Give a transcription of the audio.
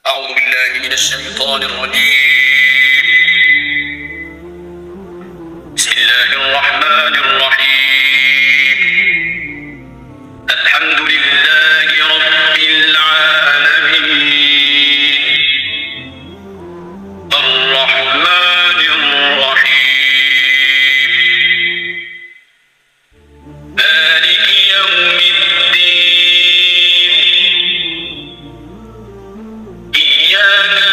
أعوذ بالله من الشيطان الرجيم. بسم الله الرحمن الرحيم. الحمد لله رب العالمين، الرحمن الرحيم، مالك يوم الدين، إياك